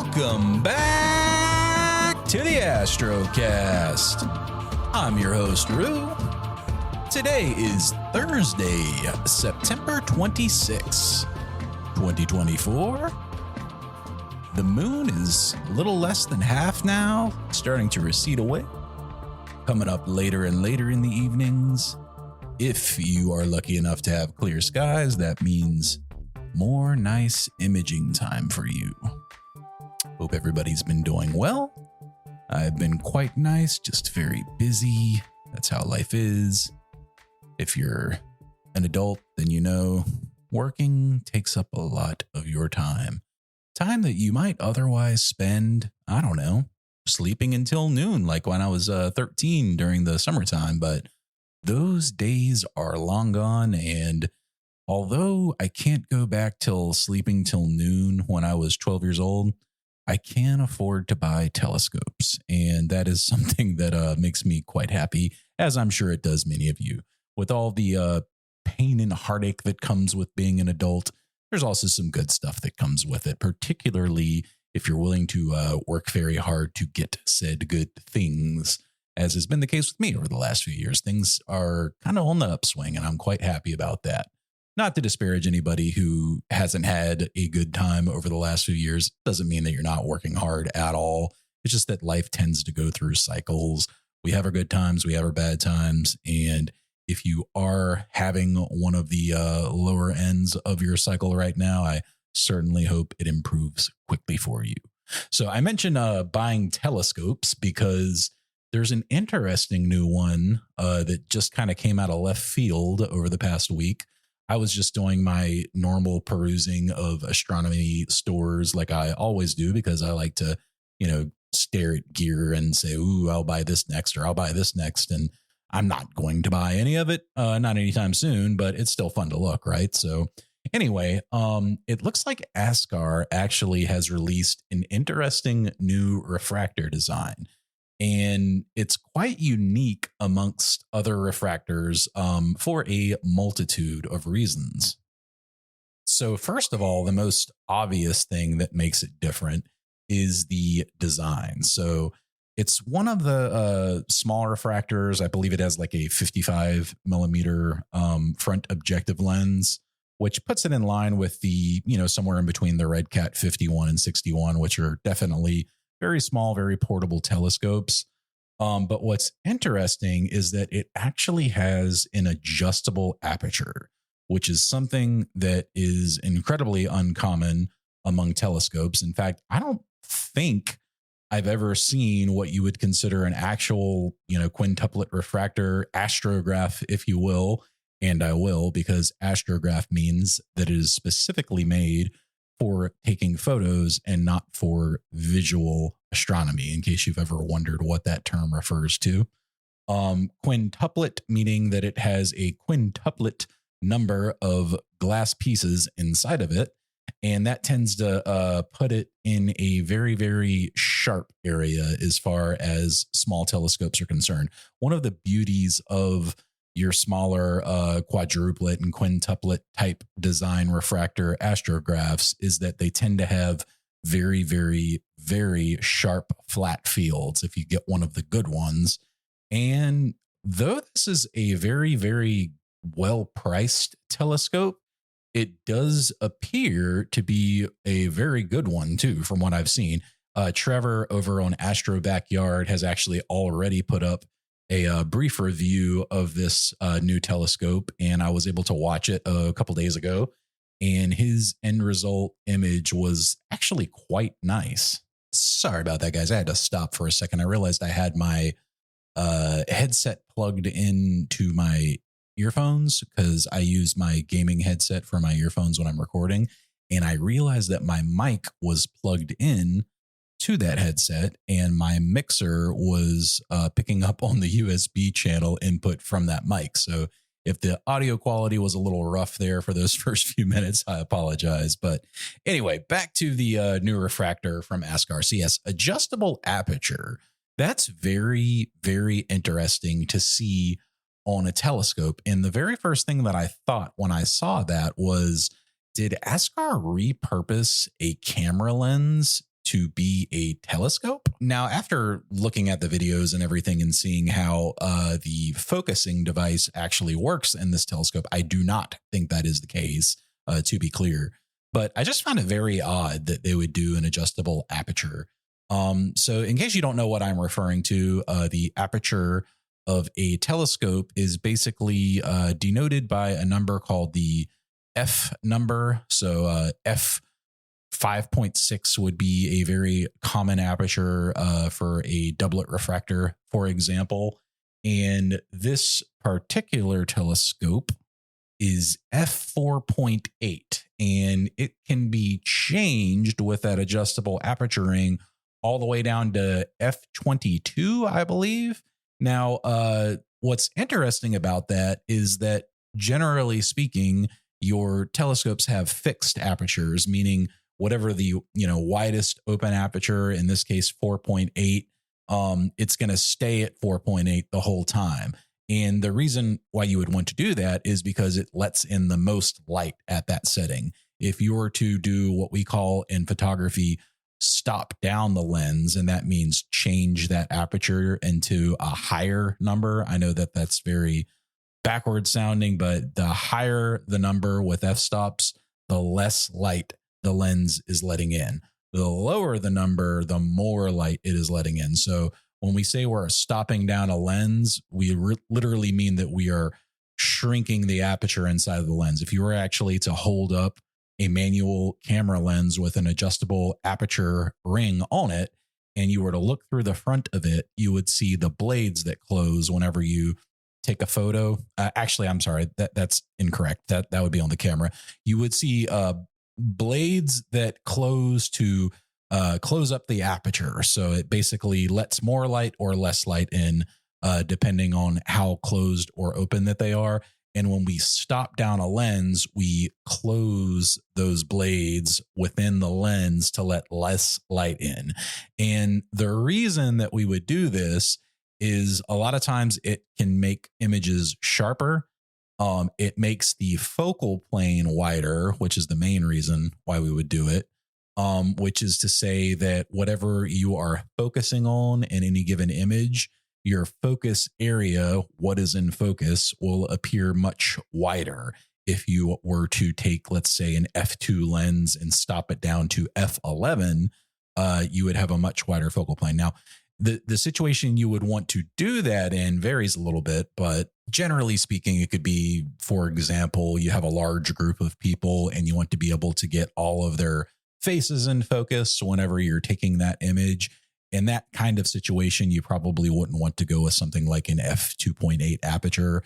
Welcome back to the Astrocast. I'm your host, Rue. Today is Thursday, September 26, 2024. The moon is a little less than half now, starting to recede away, coming up later and later in the evenings. If you are lucky enough to have clear skies, that means more nice imaging time for you. Hope everybody's been doing well. I've been quite nice, just very busy. That's how life is. If you're an adult, then you know working takes up a lot of your time. Time that you might otherwise spend, I don't know, sleeping until noon, like when I was 13 during the summertime. But those days are long gone, and although I can't go back till sleeping till noon when I was 12 years old, I can afford to buy telescopes, and that is something that makes me quite happy, as I'm sure it does many of you. With all the pain and heartache that comes with being an adult, there's also some good stuff that comes with it, particularly if you're willing to work very hard to get said good things, as has been the case with me over the last few years. Things are kind of on the upswing, and I'm quite happy about that. Not to disparage anybody who hasn't had a good time over the last few years. Doesn't mean that you're not working hard at all. It's just that life tends to go through cycles. We have our good times, we have our bad times. And if you are having one of the lower ends of your cycle right now, I certainly hope it improves quickly for you. So I mentioned buying telescopes because there's an interesting new one that just kind of came out of left field over the past week. I was just doing my normal perusing of astronomy stores like I always do, because I like to, stare at gear and say, ooh, I'll buy this next, or I'll buy this next. And I'm not going to buy any of it, not anytime soon, but it's still fun to look, right? So anyway, it looks like Astrocast actually has released an interesting new refractor design. And it's quite unique amongst other refractors for a multitude of reasons. So first of all, the most obvious thing that makes it different is the design. So it's one of the small refractors. I believe it has like a 55 millimeter front objective lens, which puts it in line with the, somewhere in between the Red Cat 51 and 61, which are definitely very small, very portable telescopes. But what's interesting is that it actually has an adjustable aperture, which is something that is incredibly uncommon among telescopes. In fact, I don't think I've ever seen what you would consider an actual, quintuplet refractor, astrograph, if you will. And I will, because astrograph means that it is specifically made for taking photos and not for visual astronomy, in case you've ever wondered what that term refers to. Quintuplet, meaning that it has a quintuplet number of glass pieces inside of it. And that tends to put it in a very, very sharp area as far as small telescopes are concerned. One of the beauties of your smaller quadruplet and quintuplet type design refractor astrographs is that they tend to have very, very, very sharp flat fields if you get one of the good ones. And though this is a very, very well-priced telescope, it does appear to be a very good one too, from what I've seen. Trevor over on Astro Backyard has actually already put up a brief review of this new telescope, and I was able to watch it a couple days ago, and his end result image was actually quite nice. Sorry about that, guys. I had to stop for a second. I realized I had my headset plugged into my earphones because I use my gaming headset for my earphones when I'm recording, and I realized that my mic was plugged in to that headset, and my mixer was picking up on the USB channel input from that mic. So if the audio quality was a little rough there for those first few minutes, I apologize. But anyway, back to the new refractor from Astrocast. So yes, adjustable aperture. That's very, very interesting to see on a telescope. And the very first thing that I thought when I saw that was, did Astrocast repurpose a camera lens to be a telescope. Now, after looking at the videos and everything and seeing how the focusing device actually works in this telescope, I do not think that is the case, to be clear. But I just found it very odd that they would do an adjustable aperture. So in case you don't know what I'm referring to, the aperture of a telescope is basically denoted by a number called the F number. So F 5.6 would be a very common aperture for a doublet refractor, for example. And this particular telescope is f4.8, and it can be changed with that adjustable aperture ring all the way down to f22, I believe. Now, what's interesting about that is that generally speaking, your telescopes have fixed apertures, meaning whatever the widest open aperture, in this case 4.8, it's going to stay at 4.8 the whole time. And the reason why you would want to do that is because it lets in the most light at that setting. If you were to do what we call in photography, stop down the lens, and that means change that aperture into a higher number. I know that that's very backward sounding, but the higher the number with f-stops, the less light the lens is letting in. The lower the number, the more light it is letting in. So when we say we're stopping down a lens, we literally mean that we are shrinking the aperture inside of the lens. If you were actually to hold up a manual camera lens with an adjustable aperture ring on it, and you were to look through the front of it, you would see the blades that close whenever you take a photo. Actually, I'm sorry, that's incorrect. That would be on the camera. You would see blades that close to close up the aperture. So it basically lets more light or less light in, depending on how closed or open that they are. And when we stop down a lens, we close those blades within the lens to let less light in. And the reason that we would do this is a lot of times it can make images sharper. It makes the focal plane wider, which is the main reason why we would do it. Which is to say that whatever you are focusing on in any given image, your focus area, what is in focus, will appear much wider. If you were to take, let's say, an f2 lens and stop it down to f11, you would have a much wider focal plane. Now, the situation you would want to do that in varies a little bit, but generally speaking, it could be, for example, you have a large group of people and you want to be able to get all of their faces in focus whenever you're taking that image. In that kind of situation, you probably wouldn't want to go with something like an f2.8 aperture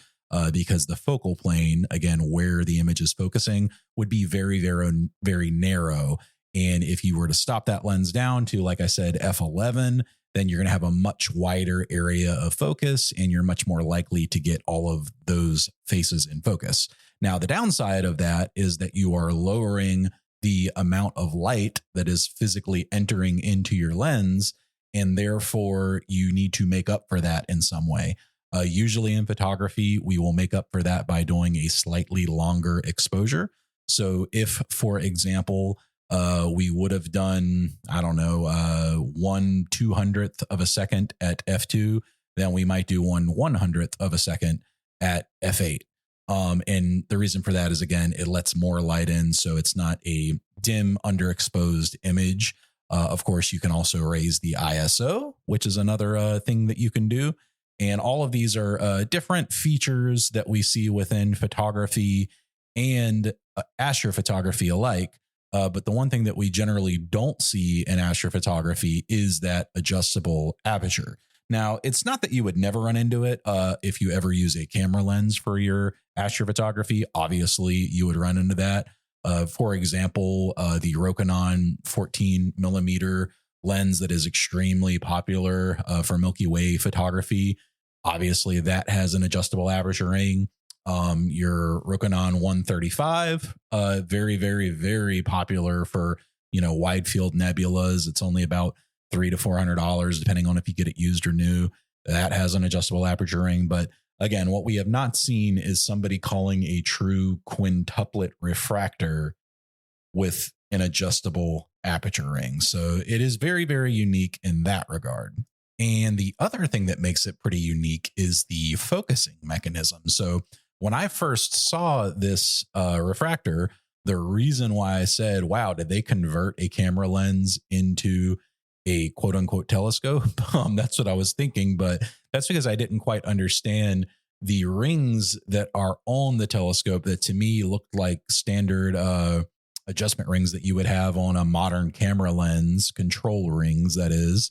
because the focal plane, again, where the image is focusing, would be very, very, very narrow. And if you were to stop that lens down to, like I said, f11, then you're going to have a much wider area of focus and you're much more likely to get all of those faces in focus. Now, the downside of that is that you are lowering the amount of light that is physically entering into your lens, and therefore you need to make up for that in some way. Usually in photography, we will make up for that by doing a slightly longer exposure. So if, for example, we would have done, 1/200th of a second at f2, then we might do 1/100th of a second at f8. And the reason for that is, again, it lets more light in, so it's not a dim, underexposed image. Of course, you can also raise the ISO, which is another thing that you can do. And all of these are different features that we see within photography and astrophotography alike. But the one thing that we generally don't see in astrophotography is that adjustable aperture. Now, it's not that you would never run into it if you ever use a camera lens for your astrophotography. Obviously, you would run into that. For example, the Rokinon 14 millimeter lens that is extremely popular for Milky Way photography. Obviously, that has an adjustable aperture ring. Your Rokinon 135, very, very, very popular for, wide field nebulas. It's only about $300 to $400, depending on if you get it used or new. That has an adjustable aperture ring. But again, what we have not seen is somebody calling a true quintuplet refractor with an adjustable aperture ring. So it is very, very unique in that regard. And the other thing that makes it pretty unique is the focusing mechanism. So when I first saw this refractor, the reason why I said, wow, did they convert a camera lens into a quote unquote telescope? That's what I was thinking, but that's because I didn't quite understand the rings that are on the telescope that to me looked like standard adjustment rings that you would have on a modern camera lens, control rings, that is,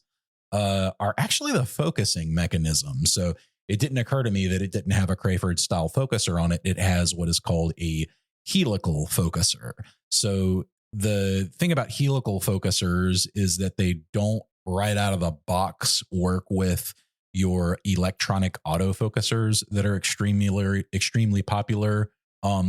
are actually the focusing mechanism. So it didn't occur to me that it didn't have a Crayford style focuser on it. It has what is called a helical focuser. So the thing about helical focusers is that they don't right out of the box work with your electronic autofocusers that are extremely popular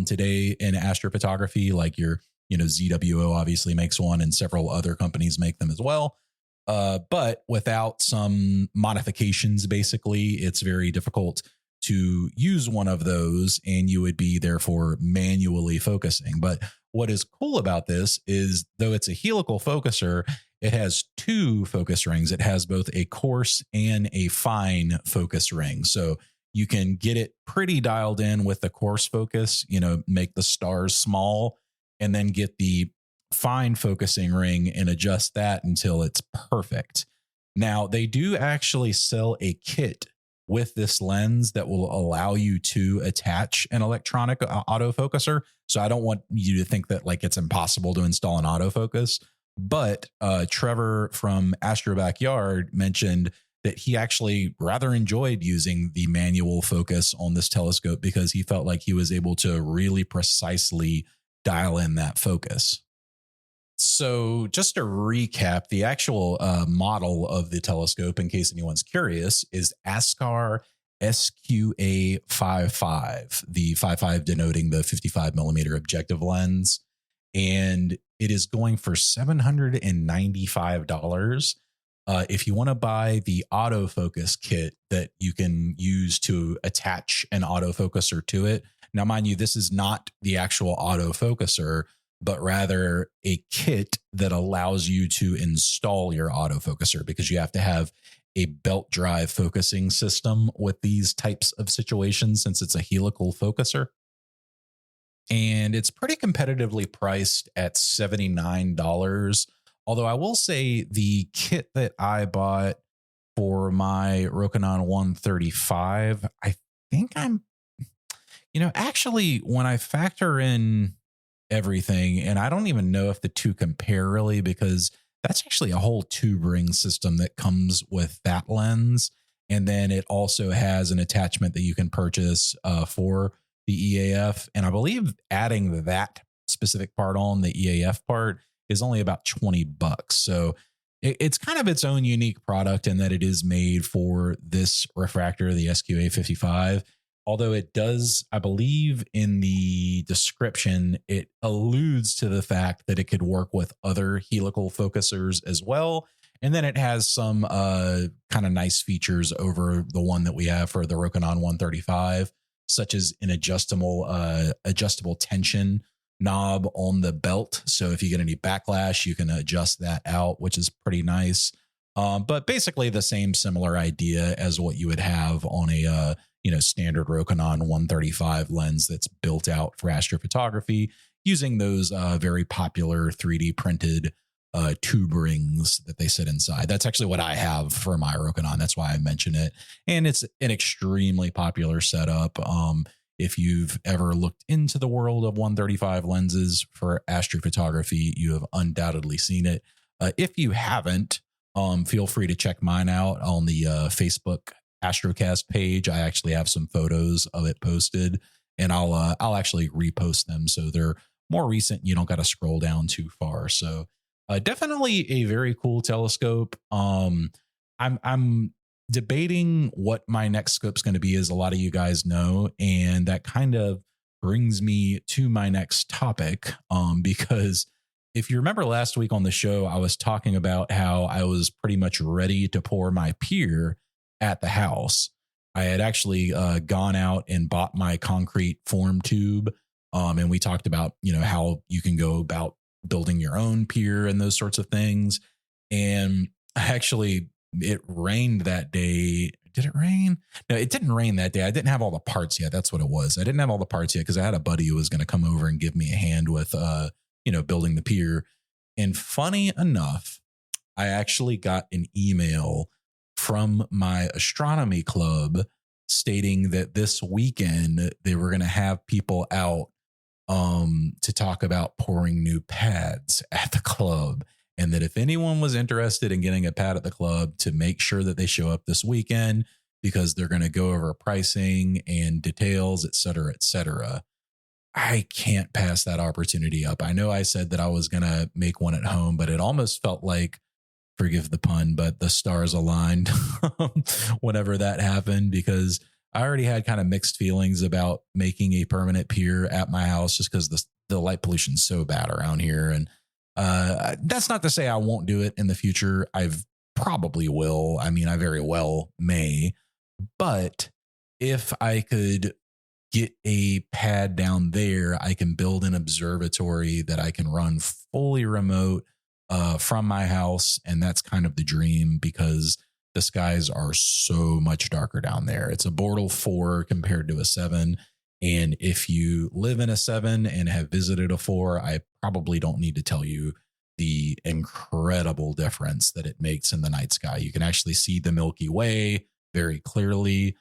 today in astrophotography, like your ZWO obviously makes one, and several other companies make them as well. But without some modifications, basically, it's very difficult to use one of those, and you would be therefore manually focusing. But what is cool about this is, though it's a helical focuser, it has two focus rings. It has both a coarse and a fine focus ring. So you can get it pretty dialed in with the coarse focus, make the stars small, and then get the fine focusing ring and adjust that until it's perfect. Now, they do actually sell a kit with this lens that will allow you to attach an electronic autofocuser. So I don't want you to think that like it's impossible to install an autofocus, but Trevor from Astro Backyard mentioned that he actually rather enjoyed using the manual focus on this telescope because he felt like he was able to really precisely dial in that focus. So just to recap, the actual model of the telescope, in case anyone's curious, is ASCAR SQA55, the 55 denoting the 55 millimeter objective lens. And it is going for $795. If you want to buy the autofocus kit that you can use to attach an autofocuser to it. Now, mind you, this is not the actual autofocuser, but rather a kit that allows you to install your autofocuser, because you have to have a belt drive focusing system with these types of situations since it's a helical focuser. And it's pretty competitively priced at $79. Although I will say the kit that I bought for my Rokinon 135, I think actually when I factor in everything, and I don't even know if the two compare really, because that's actually a whole tube ring system that comes with that lens. And then it also has an attachment that you can purchase for the EAF. And I believe adding that specific part on, the EAF part, is only about $20. So it's kind of its own unique product in that it is made for this refractor, the SQA55. Although it does, I believe in the description, it alludes to the fact that it could work with other helical focusers as well. And then it has some kind of nice features over the one that we have for the Rokinon 135, such as an adjustable tension knob on the belt. So if you get any backlash, you can adjust that out, which is pretty nice. But basically the same similar idea as what you would have on a standard Rokinon 135 lens that's built out for astrophotography using those very popular 3D printed tube rings that they sit inside. That's actually what I have for my Rokinon. That's why I mention it. And it's an extremely popular setup. If you've ever looked into the world of 135 lenses for astrophotography, you have undoubtedly seen it. If you haven't, feel free to check mine out on the Facebook Astrocast page. I actually have some photos of it posted, and I'll actually repost them so they're more recent. You don't got to scroll down too far. So definitely a very cool telescope. I'm debating what my next scope's going to be, as a lot of you guys know, and that kind of brings me to my next topic. Because if you remember last week on the show, I was talking about how I was pretty much ready to pour my pier at the house. I had actually gone out and bought my concrete form tube. And we talked about, how you can go about building your own pier and those sorts of things. And it rained that day. Did it rain? No, it didn't rain that day. I didn't have all the parts yet. That's what it was. I didn't have all the parts yet because I had a buddy who was going to come over and give me a hand with, building the pier. And funny enough, I actually got an email from my astronomy club stating that this weekend they were going to have people out to talk about pouring new pads at the club. And that if anyone was interested in getting a pad at the club, to make sure that they show up this weekend, because they're going to go over pricing and details, et cetera, et cetera. I can't pass that opportunity up. I know I said that I was going to make one at home, but it almost felt like, forgive the pun, but the stars aligned whenever that happened, because I already had kind of mixed feelings about making a permanent pier at my house just because the light pollution is so bad around here. And that's not to say I won't do it in the future. I've probably will. I mean, I very well may, but if I could get a pad down there, I can build an observatory that I can run fully remote from my house. And that's kind of the dream, because the skies are so much darker down there. It's a Bortle 4 compared to a 7. And if you live in a 7 and have visited a 4, I probably don't need to tell you the incredible difference that it makes in the night sky. You can actually see the Milky Way very clearly.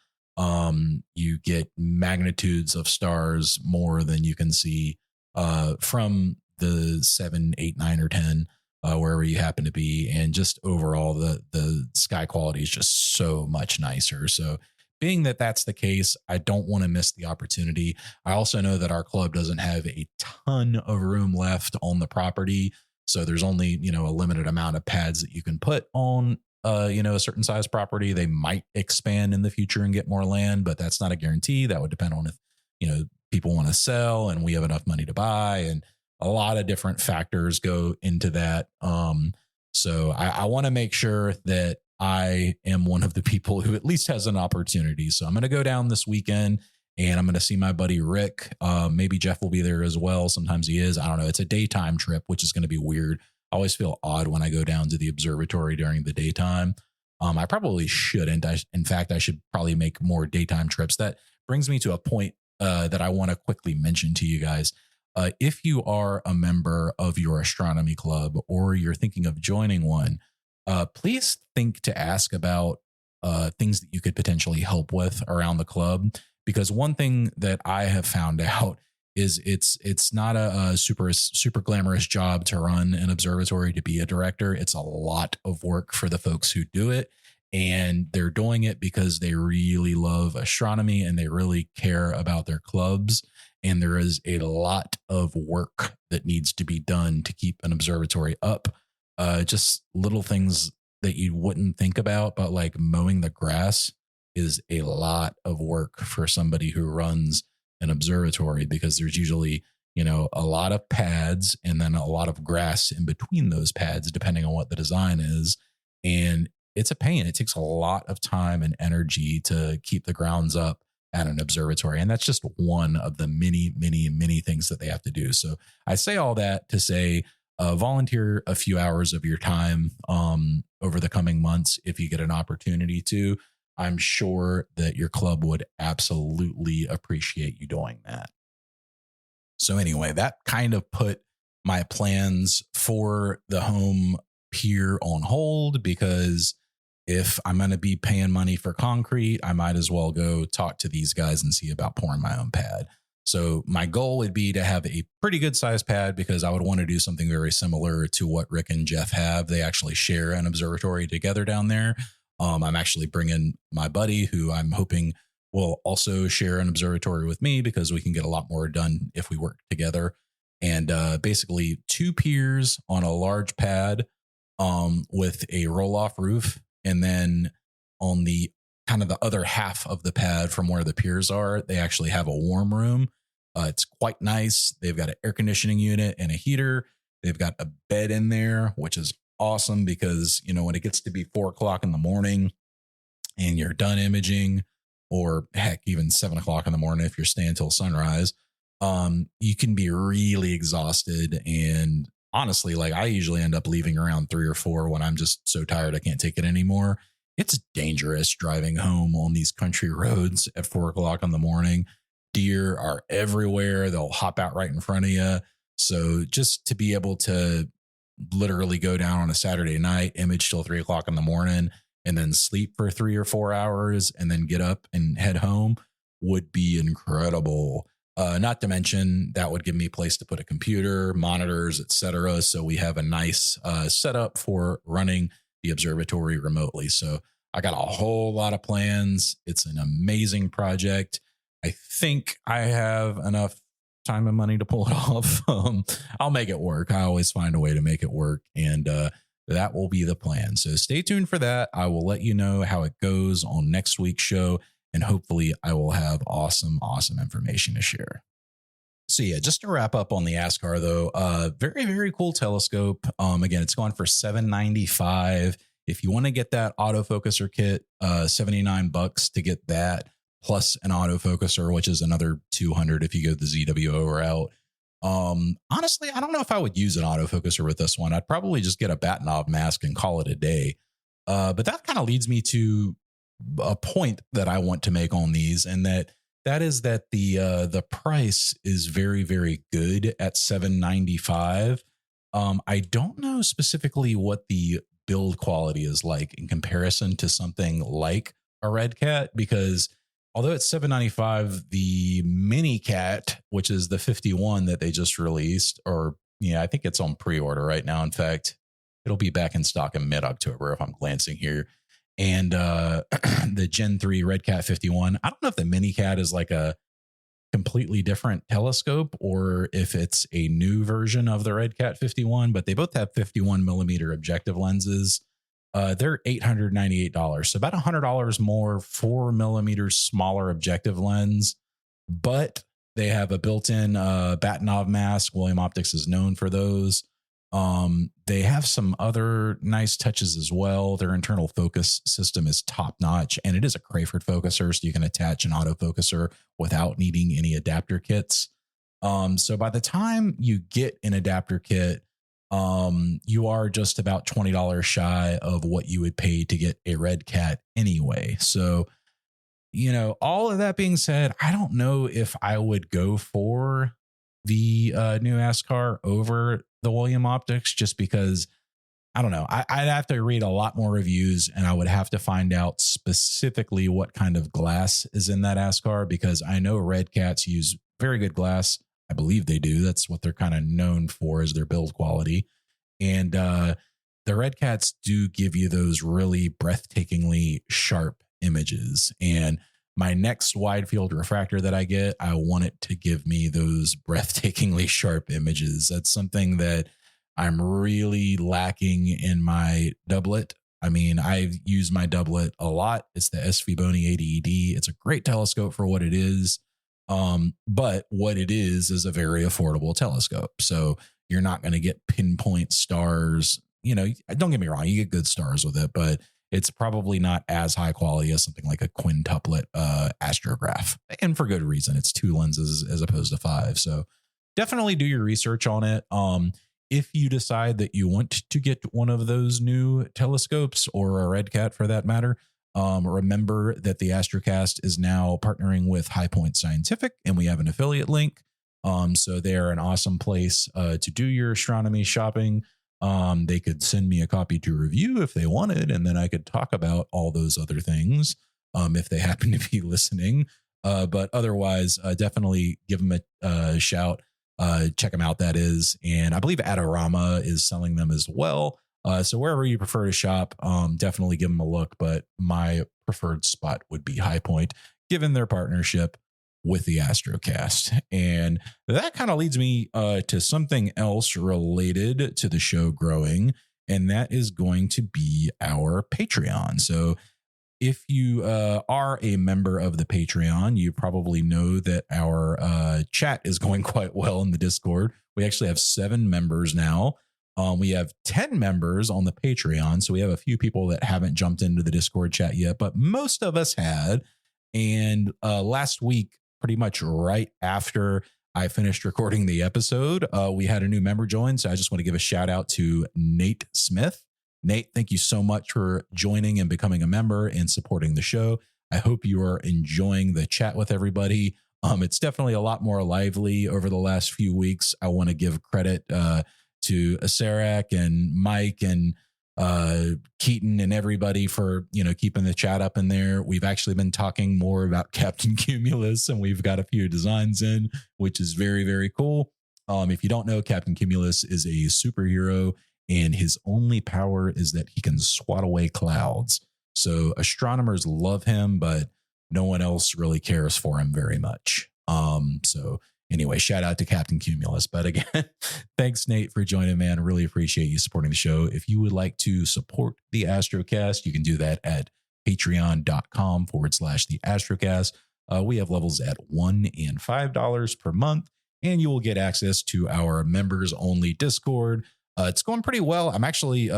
You get magnitudes of stars more than you can see from the 7, 8, 9, or 10, wherever you happen to be. And just overall, the sky quality is just so much nicer. So being that that's the case, I don't want to miss the opportunity. I also know that our club doesn't have a ton of room left on the property. So there's only, a limited amount of pads that you can put on, a certain size property. They might expand in the future and get more land, but that's not a guarantee. That would depend on if, people want to sell and we have enough money to buy, and a lot of different factors go into that. So I want to make sure that I am one of the people who at least has an opportunity. So I'm going to go down this weekend and I'm going to see my buddy Rick. Maybe Jeff will be there as well. Sometimes he is. I don't know. It's a daytime trip, which is going to be weird. I always feel odd when I go down to the observatory during the daytime. I probably shouldn't. In fact, I should probably make more daytime trips. That brings me to a point that I want to quickly mention to you guys. If you are a member of your astronomy club or you're thinking of joining one, please think to ask about things that you could potentially help with around the club. Because one thing that I have found out is it's not a super glamorous job to run an observatory, to be a director. It's a lot of work for the folks who do it. And they're doing it because they really love astronomy and they really care about their clubs. And there is a lot of work that needs to be done to keep an observatory up. Just little things that you wouldn't think about, but like mowing the grass is a lot of work for somebody who runs an observatory, because there's usually, a lot of pads and then a lot of grass in between those pads, depending on what the design is. And it's a pain. It takes a lot of time and energy to keep the grounds up at an observatory. And that's just one of the many, many, many things that they have to do. So I say all that to say, volunteer a few hours of your time over the coming months if you get an opportunity to. I'm sure that your club would absolutely appreciate you doing that. So anyway, that kind of put my plans for the home pier on hold, because if I'm going to be paying money for concrete, I might as well go talk to these guys and see about pouring my own pad. So my goal would be to have a pretty good sized pad, because I would want to do something very similar to what Rick and Jeff have. They actually share an observatory together down there. I'm actually bringing my buddy, who I'm hoping will also share an observatory with me, because we can get a lot more done if we work together. And basically 2 piers on a large pad with a roll-off roof. And then on the kind of the other half of the pad from where the piers are, they actually have a warm room. It's quite nice. They've got an air conditioning unit and a heater. They've got a bed in there, which is awesome, because, when it gets to be 4:00 in the morning and you're done imaging, or heck, even 7:00 in the morning, if you're staying till sunrise, you can be really exhausted. And honestly, like I usually end up leaving around 3 or 4 when I'm just so tired I can't take it anymore. It's dangerous driving home on these country roads at 4 o'clock in the morning. Deer are everywhere. They'll hop out right in front of you. So just to be able to literally go down on a Saturday night, image till 3 o'clock in the morning, and then sleep for 3 or 4 hours and then get up and head home would be incredible. Not to mention that would give me a place to put a computer, monitors, etc. So we have a nice setup for running the observatory remotely. So I got a whole lot of plans. It's an amazing project. I think I have enough time and money to pull it off. I'll make it work. I always find a way to make it work. And that will be the plan. So stay tuned for that. I will let you know how it goes on next week's show. And hopefully I will have awesome information to share. So yeah, just to wrap up on the ASCAR though, very, very cool telescope. Again, it's going for $795. If you want to get that autofocuser kit, $79 to get that, plus an autofocuser, which is another $200 if you go the ZWO route. Honestly, I don't know if I would use an autofocuser with this one. I'd probably just get a bat knob mask and call it a day. But that kind of leads me to a point that I want to make on these, and that is that the price is very, very good at $795. I don't know specifically what the build quality is like in comparison to something like a Red Cat, because although it's $795, the mini cat, which is the 51 that they just released, or I think it's on pre-order right now. In fact, it'll be back in stock in mid-October if I'm glancing here. And the Gen 3 Red Cat 51, I don't know if the mini cat is like a completely different telescope or if it's a new version of the Red Cat 51, but they both have 51 millimeter objective lenses. They're $898, so about $100 more, 4 millimeters smaller objective lens, but they have a built-in bat knob mask. William Optics is known for those. They have some other nice touches as well. Their internal focus system is top notch, and it is a Crayford focuser, so you can attach an autofocuser without needing any adapter kits. So by the time you get an adapter kit, you are just about $20 shy of what you would pay to get a Red Cat anyway. So, all of that being said, I don't know if I would go for the new ASCAR over the William Optics, just because I don't know. I'd have to read a lot more reviews, and I would have to find out specifically what kind of glass is in that ASCAR, because I know Red Cats use very good glass. I believe they do. That's what they're kind of known for, is their build quality. And the Red Cats do give you those really breathtakingly sharp images. And my next wide field refractor that I get, I want it to give me those breathtakingly sharp images. That's something that I'm really lacking in my doublet. I mean, I've used my doublet a lot. It's the SV Bony 80ED. It's a great telescope for what it is. But what it is a very affordable telescope. So you're not going to get pinpoint stars. Don't get me wrong, you get good stars with it, but it's probably not as high quality as something like a quintuplet astrograph. And for good reason. It's 2 lenses as opposed to 5. So definitely do your research on it. If you decide that you want to get one of those new telescopes, or a Red Cat for that matter, remember that the Astrocast is now partnering with High Point Scientific, and we have an affiliate link. So they're an awesome place to do your astronomy shopping. They could send me a copy to review if they wanted, and then I could talk about all those other things if they happen to be listening. But otherwise, definitely give them a shout. Check them out, that is. And I believe Adorama is selling them as well. So wherever you prefer to shop, definitely give them a look. But my preferred spot would be High Point, given their partnership with the Astrocast. And that kind of leads me to something else related to the show growing, and that is going to be our Patreon. So if you are a member of the Patreon, you probably know that our chat is going quite well in the Discord. We actually have 7 members now. We have 10 members on the Patreon, so we have a few people that haven't jumped into the Discord chat yet, but most of us had. And last week, pretty much right after I finished recording the episode. We had a new member join, so I just want to give a shout out to Nate Smith. Nate, thank you so much for joining and becoming a member and supporting the show. I hope you are enjoying the chat with everybody. It's definitely a lot more lively over the last few weeks. I want to give credit to Astrocast and Mike and Keaton and everybody for, keeping the chat up in there. We've actually been talking more about Captain Cumulus, and we've got a few designs in, which is very, very cool. If you don't know, Captain Cumulus is a superhero, and his only power is that he can swat away clouds. So astronomers love him, but no one else really cares for him very much. So anyway, shout out to Captain Cumulus. But again, thanks, Nate, for joining, man. Really appreciate you supporting the show. If you would like to support the Astrocast, you can do that at patreon.com/the Astrocast. We have levels at $1 and $5 per month, and you will get access to our members only Discord. It's going pretty well. I'm actually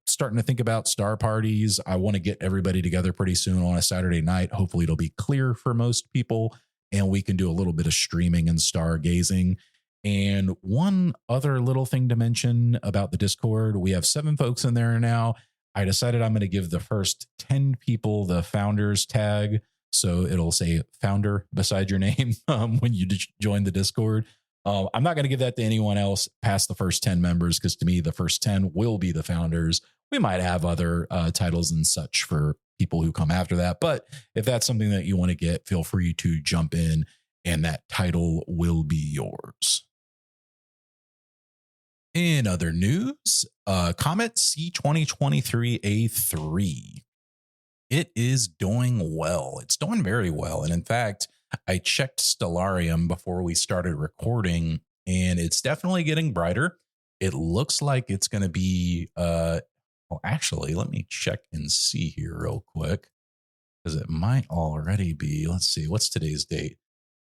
starting to think about star parties. I want to get everybody together pretty soon on a Saturday night. Hopefully it'll be clear for most people, and we can do a little bit of streaming and stargazing. And one other little thing to mention about the Discord, we have 7 folks in there now. I decided I'm going to give the first 10 people the founders tag. So it'll say founder beside your name when you join the Discord. I'm not going to give that to anyone else past the first 10 members, because to me, the first 10 will be the founders. We might have other titles and such for people who come after that. But if that's something that you want to get, feel free to jump in, and that title will be yours. In other news, Comet C2023A3. It is doing well. It's doing very well. And in fact, I checked Stellarium before we started recording, and it's definitely getting brighter. It looks like it's going to be, actually, let me check and see here real quick, because it might already be, let's see, what's today's date?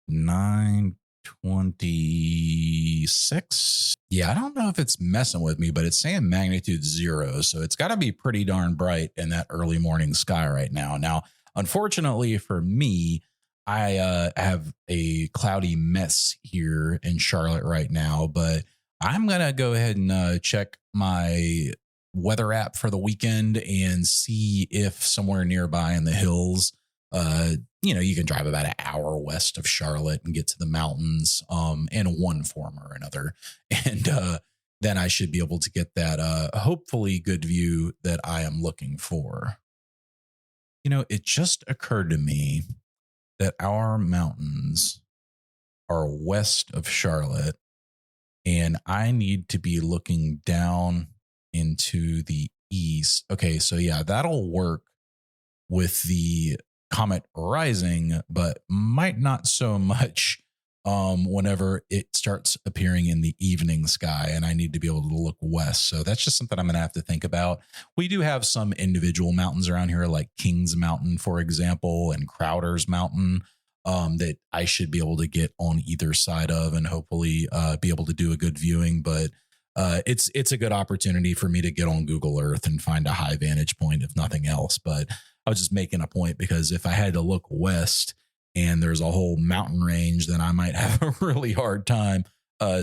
9/26. Yeah, I don't know if it's messing with me, but it's saying magnitude 0. So it's got to be pretty darn bright in that early morning sky right now. Now, unfortunately for me, I have a cloudy mess here in Charlotte right now, but I'm going to go ahead and check my weather app for the weekend and see if somewhere nearby in the hills, you can drive about an hour west of Charlotte and get to the mountains in one form or another. And then I should be able to get that hopefully good view that I am looking for. It just occurred to me that our mountains are west of Charlotte, and I need to be looking down into the east. Okay, so yeah, that'll work with the comet rising, but might not so much whenever it starts appearing in the evening sky, and I need to be able to look west. So that's just something I'm going to have to think about. We do have some individual mountains around here, like Kings Mountain, for example, and Crowder's Mountain, that I should be able to get on either side of, and hopefully be able to do a good viewing. But it's a good opportunity for me to get on Google Earth and find a high vantage point, if nothing else. But I was just making a point, because if I had to look west and there's a whole mountain range, then I might have a really hard time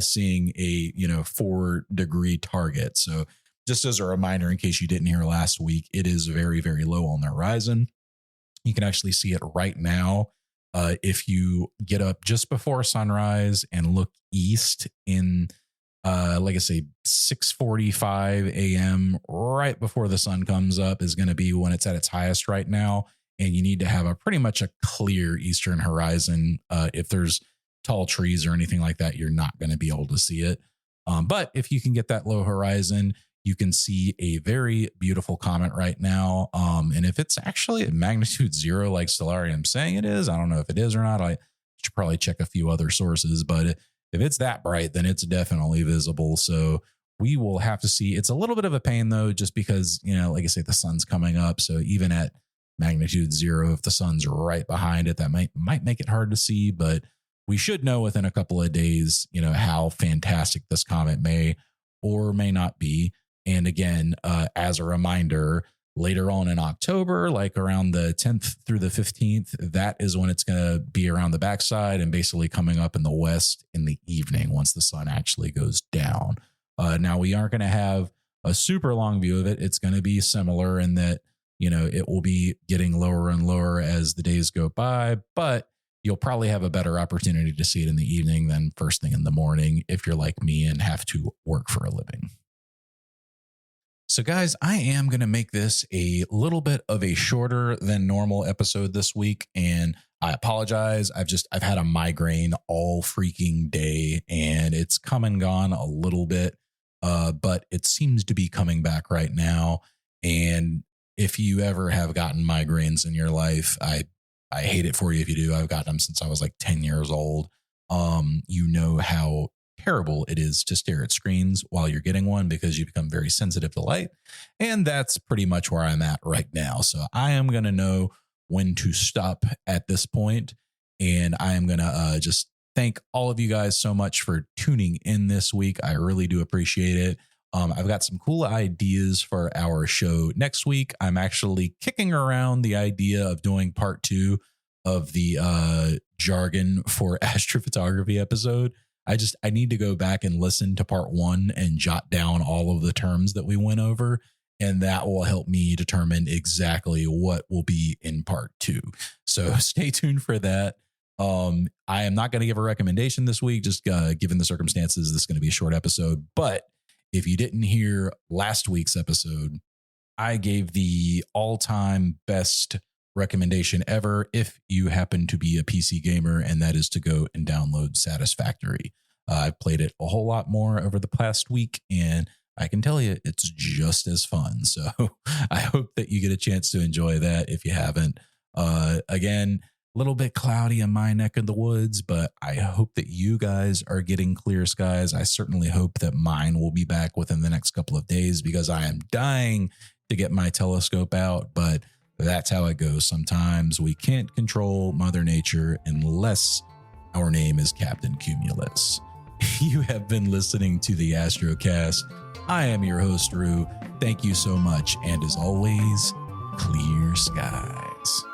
seeing a 4-degree target. So just as a reminder, in case you didn't hear last week, it is very, very low on the horizon. You can actually see it right now. If you get up just before sunrise and look east in, like I say, 6:45 a.m., right before the sun comes up, is going to be when it's at its highest right now. And you need to have pretty much a clear eastern horizon. If there's tall trees or anything like that, you're not going to be able to see it. But if you can get that low horizon, you can see a very beautiful comet right now. And if it's actually at magnitude 0, like Stellarium's saying it is, I don't know if it is or not. I should probably check a few other sources, but if it's that bright, then it's definitely visible. So we will have to see. It's a little bit of a pain though, just because, like I say, the sun's coming up. So even at magnitude 0, if the sun's right behind it, that might make it hard to see. But we should know within a couple of days, how fantastic this comet may or may not be. And again, as a reminder, later on in October, like around the 10th through the 15th, that is when it's going to be around the backside and basically coming up in the west in the evening once the sun actually goes down. Now, we aren't going to have a super long view of it. It's going to be similar in that, it will be getting lower and lower as the days go by, but you'll probably have a better opportunity to see it in the evening than first thing in the morning if you're like me and have to work for a living. So guys, I am going to make this a little bit of a shorter than normal episode this week, and I apologize. I've had a migraine all freaking day, and it's come and gone a little bit, but it seems to be coming back right now. And if you ever have gotten migraines in your life, I hate it for you if you do. I've gotten them since I was like 10 years old. You know how terrible it is to stare at screens while you're getting one because you become very sensitive to light. And that's pretty much where I'm at right now. So I am going to know when to stop at this point. And I am going to just thank all of you guys so much for tuning in this week. I really do appreciate it. I've got some cool ideas for our show next week. I'm actually kicking around the idea of doing part 2 of the jargon for astrophotography episode. I need to go back and listen to part 1 and jot down all of the terms that we went over, and that will help me determine exactly what will be in part 2. So stay tuned for that. I am not going to give a recommendation this week, just given the circumstances. This is going to be a short episode, but if you didn't hear last week's episode, I gave the all-time best recommendation ever if you happen to be a PC gamer, and that is to go and download Satisfactory. I've played it a whole lot more over the past week, and I can tell you it's just as fun. So I hope that you get a chance to enjoy that if you haven't. Again, a little bit cloudy in my neck of the woods, but I hope that you guys are getting clear skies. I certainly hope that mine will be back within the next couple of days because I am dying to get my telescope out, but that's how it goes. Sometimes we can't control Mother Nature unless our name is Captain Cumulus. You have been listening to the Astrocast. I am your host, Rue. Thank you so much. And as always, clear skies.